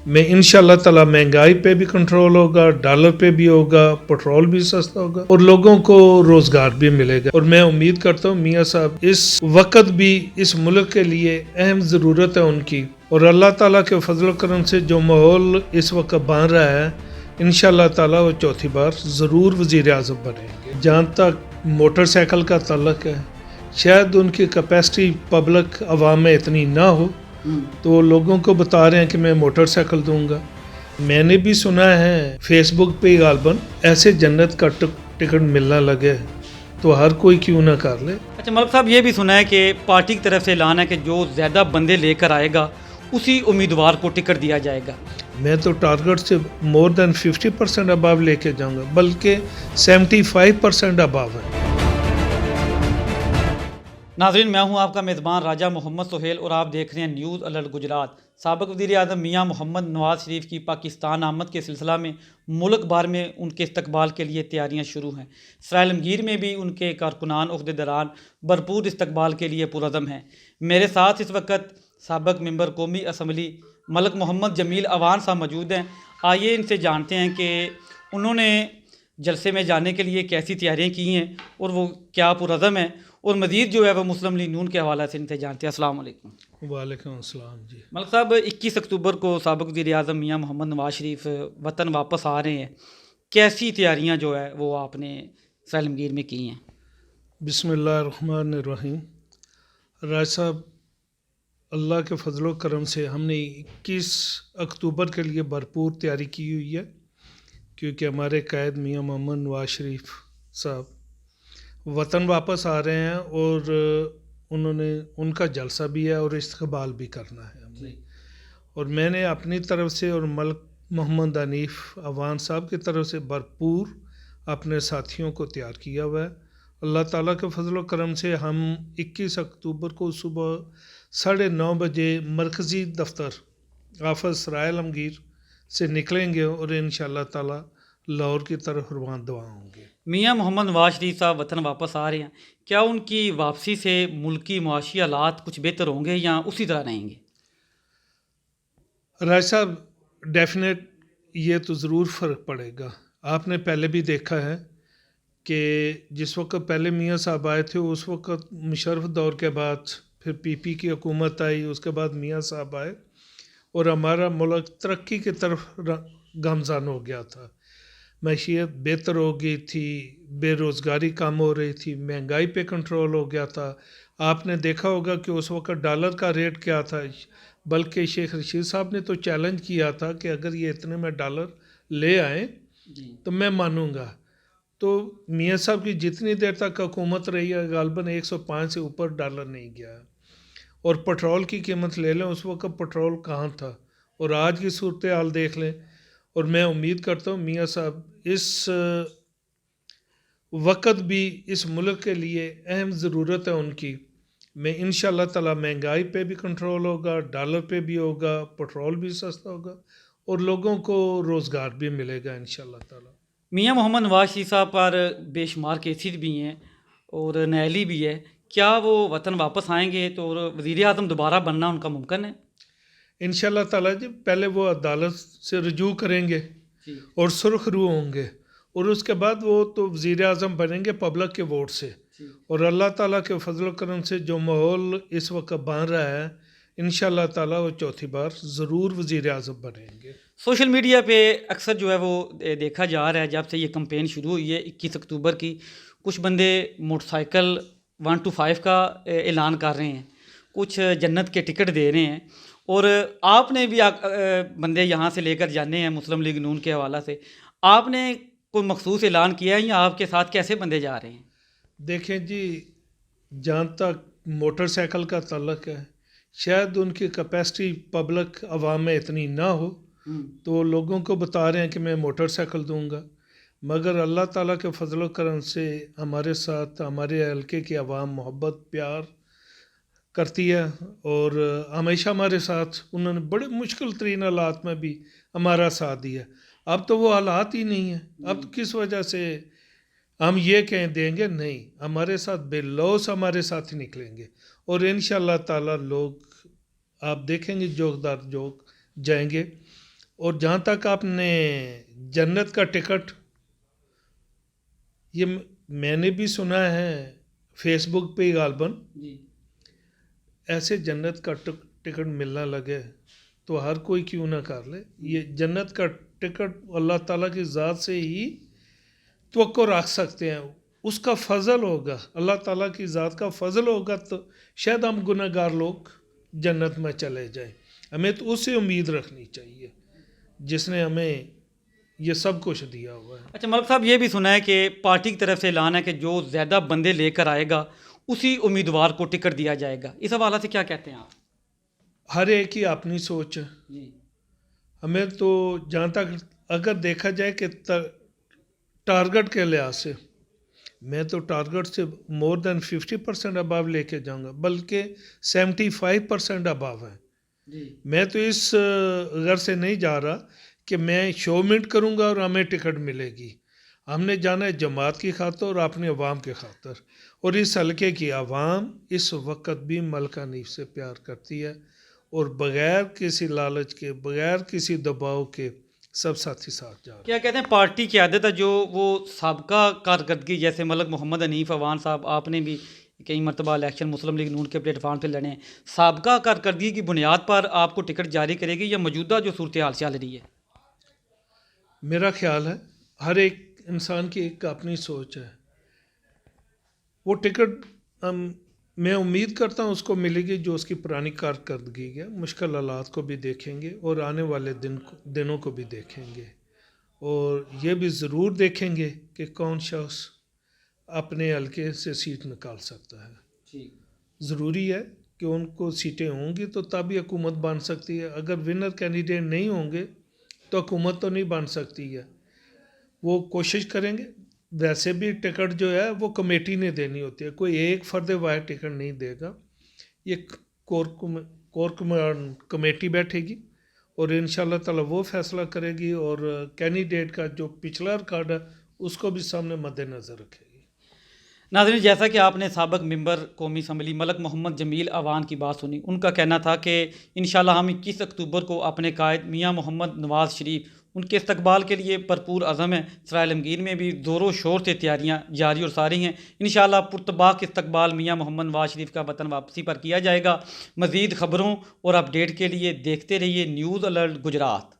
میں انشاءاللہ تعالی مہنگائی پہ بھی کنٹرول ہوگا، ڈالر پہ بھی ہوگا، پٹرول بھی سستا ہوگا اور لوگوں کو روزگار بھی ملے گا۔ اور میں امید کرتا ہوں میاں صاحب اس وقت بھی اس ملک کے لیے اہم ضرورت ہے ان کی، اور اللہ تعالیٰ کے فضل و کرم سے جو ماحول اس وقت بن رہا ہے انشاءاللہ تعالیٰ وہ چوتھی بار ضرور وزیر اعظم بنیں گے۔ جہاں تک موٹر سائیکل کا تعلق ہے، شاید ان کی کیپیسٹی پبلک عوام میں اتنی نہ ہو، تو لوگوں کو بتا رہے ہیں کہ میں موٹر سائیکل دوں گا۔ میں نے بھی سنا ہے فیس بک پہ غالباً ایسے جنت کا ٹکٹ ملنا لگے، تو ہر کوئی کیوں نہ کر لے۔ اچھا ملک صاحب، یہ بھی سنا ہے کہ پارٹی کی طرف سے اعلان ہے کہ جو زیادہ بندے لے کر آئے گا اسی امیدوار کو ٹکٹ دیا جائے گا۔ میں تو ٹارگٹ سے مور دین 50% اباو لے کے جاؤں گا، بلکہ 75% اباو ہے۔ ناظرین، میں ہوں آپ کا میزبان راجہ محمد سہیل اور آپ دیکھ رہے ہیں نیوز الرٹ گجرات۔ سابق وزیر اعظم میاں محمد نواز شریف کی پاکستان آمد کے سلسلہ میں ملک بھر میں ان کے استقبال کے لیے تیاریاں شروع ہیں۔ سرائے عالمگیر میں بھی ان کے کارکنان عہدیداران بھرپور استقبال کے لیے پرعزم ہیں۔ میرے ساتھ اس وقت سابق ممبر قومی اسمبلی ملک محمد جمیل اوان صاحب موجود ہیں۔ آئیے ان سے جانتے ہیں کہ انہوں نے جلسے میں جانے کے لیے کیسی تیاریاں کی ہیں اور وہ کیا پرعزم ہیں، اور مزید جو ہے وہ مسلم لیگ نون کے حوالے سے ان سے جانتے ہیں۔ السلام علیکم۔ وعلیکم السلام جی۔ ملک صاحب، 21 اکتوبر کو سابق وزیر اعظم میاں محمد نواز شریف وطن واپس آ رہے ہیں، کیسی تیاریاں جو ہے وہ آپ نے سرائے عالمگیر میں کی ہیں؟ بسم اللہ الرحمن الرحیم۔ راج صاحب، اللہ کے فضل و کرم سے ہم نے 21 اکتوبر کے لیے بھرپور تیاری کی ہوئی ہے، کیونکہ ہمارے قائد میاں محمد نواز شریف صاحب وطن واپس آ رہے ہیں، اور ان کا جلسہ بھی ہے اور استقبال بھی کرنا ہے ہم نے۔ اور میں نے اپنی طرف سے اور ملک محمد حنیف اوان صاحب کی طرف سے بھرپور اپنے ساتھیوں کو تیار کیا ہوا ہے۔ اللہ تعالیٰ کے فضل و کرم سے ہم 21 اکتوبر کو صبح 9:30 بجے مرکزی دفتر آفس سرائے عالمگیر سے نکلیں گے اور انشاءاللہ تعالیٰ لاہور کی طرف رواں ہوں گے۔ میاں محمد نواز شریف صاحب وطن واپس آ رہے ہیں، کیا ان کی واپسی سے ملکی معاشی حالات کچھ بہتر ہوں گے یا اسی طرح رہیں گے؟ راج صاحب، ڈیفینیٹ یہ تو ضرور فرق پڑے گا۔ آپ نے پہلے بھی دیکھا ہے کہ جس وقت پہلے میاں صاحب آئے تھے، اس وقت مشرف دور کے بعد پھر پی پی کی حکومت آئی، اس کے بعد میاں صاحب آئے اور ہمارا ملک ترقی کی طرف گامزن ہو گیا تھا۔ معیشت بہتر ہو گئی تھی، بے روزگاری کم ہو رہی تھی، مہنگائی پہ کنٹرول ہو گیا تھا۔ آپ نے دیکھا ہوگا کہ اس وقت ڈالر کا ریٹ کیا تھا، بلکہ شیخ رشید صاحب نے تو چیلنج کیا تھا کہ اگر یہ اتنے میں ڈالر لے آئیں تو میں مانوں گا۔ تو میاں صاحب کی جتنی دیر تک حکومت رہی ہے غالباً 105 سے اوپر ڈالر نہیں گیا۔ اور پٹرول کی قیمت لے لیں، اس وقت پٹرول کہاں تھا، اور آج کی صورتحال دیکھ لیں۔ اور میں امید کرتا ہوں میاں صاحب اس وقت بھی اس ملک کے لیے اہم ضرورت ہے ان کی، میں انشاءاللہ تعالی مہنگائی پہ بھی کنٹرول ہوگا، ڈالر پہ بھی ہوگا، پٹرول بھی سستا ہوگا اور لوگوں کو روزگار بھی ملے گا انشاءاللہ تعالی۔ میاں محمد نواز شریف صاحب پر بے شمار کیسز بھی ہیں اور نیلی بھی ہے، کیا وہ وطن واپس آئیں گے تو وزیر اعظم دوبارہ بننا ان کا ممکن ہے؟ انشاءاللہ تعالی جی، پہلے وہ عدالت سے رجوع کریں گے اور سرخ رو ہوں گے، اور اس کے بعد وہ تو وزیر اعظم بنیں گے پبلک کے ووٹ سے، اور اللہ تعالیٰ کے فضل و کرم سے جو ماحول اس وقت بن رہا ہے انشاءاللہ تعالیٰ وہ چوتھی بار ضرور وزیر اعظم بنیں گے۔ سوشل میڈیا پہ اکثر جو ہے وہ دیکھا جا رہا ہے، جب سے یہ کمپین شروع ہوئی ہے 21 اکتوبر کی، کچھ بندے موٹر سائیکل 1 to 5 کا اعلان کر رہے ہیں، کچھ جنت کے ٹکٹ دے رہے ہیں، اور آپ نے بھی بندے یہاں سے لے کر جانے ہیں مسلم لیگ نون کے حوالہ سے، آپ نے کوئی مخصوص اعلان کیا ہے یا آپ کے ساتھ کیسے بندے جا رہے ہیں؟ دیکھیں جی، جہاں تک موٹر سائیکل کا تعلق ہے، شاید ان کی کیپیسٹی پبلک عوام میں اتنی نہ ہو، تو لوگوں کو بتا رہے ہیں کہ میں موٹر سائیکل دوں گا، مگر اللہ تعالیٰ کے فضل و کرم سے ہمارے ساتھ ہمارے حلقے کی عوام محبت پیار کرتی ہے، اور ہمیشہ ہمارے ساتھ انہوں نے بڑے مشکل ترین حالات میں بھی ہمارا ساتھ دیا۔ اب تو وہ حالات ہی نہیں ہیں، اب کس وجہ سے ہم یہ کہیں دیں گے؟ نہیں، ہمارے ساتھ بے لوث ہمارے ساتھ ہی نکلیں گے، اور انشاءاللہ تعالی لوگ آپ دیکھیں گے جوک دار جوک جائیں گے۔ اور جہاں تک آپ نے جنت کا ٹکٹ، یہ میں نے بھی سنا ہے فیس بک پہ غالباً، جی ایسے جنت کا ٹکٹ ملنا لگے تو ہر کوئی کیوں نہ کر لے. یہ جنت کا ٹکٹ اللہ تعالیٰ کی ذات سے ہی توقع رکھ سکتے ہیں. اس کا فضل ہوگا، اللہ تعالیٰ کی ذات کا فضل ہوگا تو شاید ہم گناہ گار لوگ جنت میں چلے جائیں. ہمیں تو اس سے امید رکھنی چاہیے جس نے ہمیں یہ سب کچھ دیا ہوا ہے. اچھا ملک صاحب، یہ بھی سنا ہے کہ پارٹی کی طرف سے اعلان ہے کہ جو زیادہ بندے لے کر آئے گا اسی امیدوار کو ٹکٹ دیا جائے گا. اس حوالے سے کیا کہتے ہیں آپ؟ ہر ایک کی اپنی سوچ ہے. جی ہمیں تو جہاں تک اگر دیکھا جائے کہ ٹارگٹ کے لحاظ سے میں تو ٹارگٹ سے مور دین 50% اباو لے کے جاؤں گا، بلکہ 75% اباو ہے. جی میں تو اس غرض سے نہیں جا رہا کہ میں شو منٹ کروں گا اور ہمیں ٹکٹ ملے گی. ہم نے جانا ہے جماعت کی خاطر اور اپنے عوام کے خاطر. اور اس حلقے کی عوام اس وقت بھی ملکہ حنیف سے پیار کرتی ہے اور بغیر کسی لالچ کے، بغیر کسی دباؤ کے سب ساتھی ساتھ جا رہے ہیں. کیا کہتے ہیں پارٹی قیادت ہے جو وہ سابقہ کارکردگی، جیسے ملک محمد حنیف عوان صاحب، آپ نے بھی کئی مرتبہ الیکشن مسلم لیگ نون کے پلیٹ فارم پہ لڑے ہیں، سابقہ کارکردگی کی بنیاد پر آپ کو ٹکٹ جاری کرے گی یا موجودہ جو صورتحال چل رہی ہے؟ میرا خیال ہے ہر ایک انسان کی ایک اپنی سوچ ہے. وہ ٹکٹ میں امید کرتا ہوں اس کو ملے گی جو اس کی پرانی کارکردگی ہے. مشکل حالات کو بھی دیکھیں گے اور آنے والے دنوں کو بھی دیکھیں گے، اور یہ بھی ضرور دیکھیں گے کہ کون شخص اپنے حلقے سے سیٹ نکال سکتا ہے. ضروری ہے کہ ان کو سیٹیں ہوں گی تو تبھی حکومت بن سکتی ہے. اگر ونر کینڈیڈیٹ نہیں ہوں گے تو حکومت تو نہیں بن سکتی ہے. وہ کوشش کریں گے. ویسے بھی ٹکٹ جو ہے وہ کمیٹی نے دینی ہوتی ہے، کوئی ایک فرد واحد ٹکٹ نہیں دے گا. یہ کور کمیٹی بیٹھے گی اور ان شاء اللہ تعالیٰ وہ فیصلہ کرے گی، اور کینڈیڈیٹ کا جو پچھلا ریکارڈ ہے اس کو بھی سامنے مد نظر رکھے گی. ناظرین، جیسا کہ آپ نے سابق ممبر قومی اسمبلی ملک محمد جمیل عوان کی بات سنی، ان کا کہنا تھا کہ انشاءاللہ ہم 21 اکتوبر کو اپنے قائد میاں محمد نواز شریف ان کے استقبال کے لیے بھرپور عزم ہیں. سرائے عالمگیر میں بھی زور و شور سے تیاریاں جاری اور ساری ہیں. انشاءاللہ پرتباق استقبال میاں محمد نواز شریف کا وطن واپسی پر کیا جائے گا. مزید خبروں اور اپڈیٹ کے لیے دیکھتے رہیے نیوز الرٹ گجرات.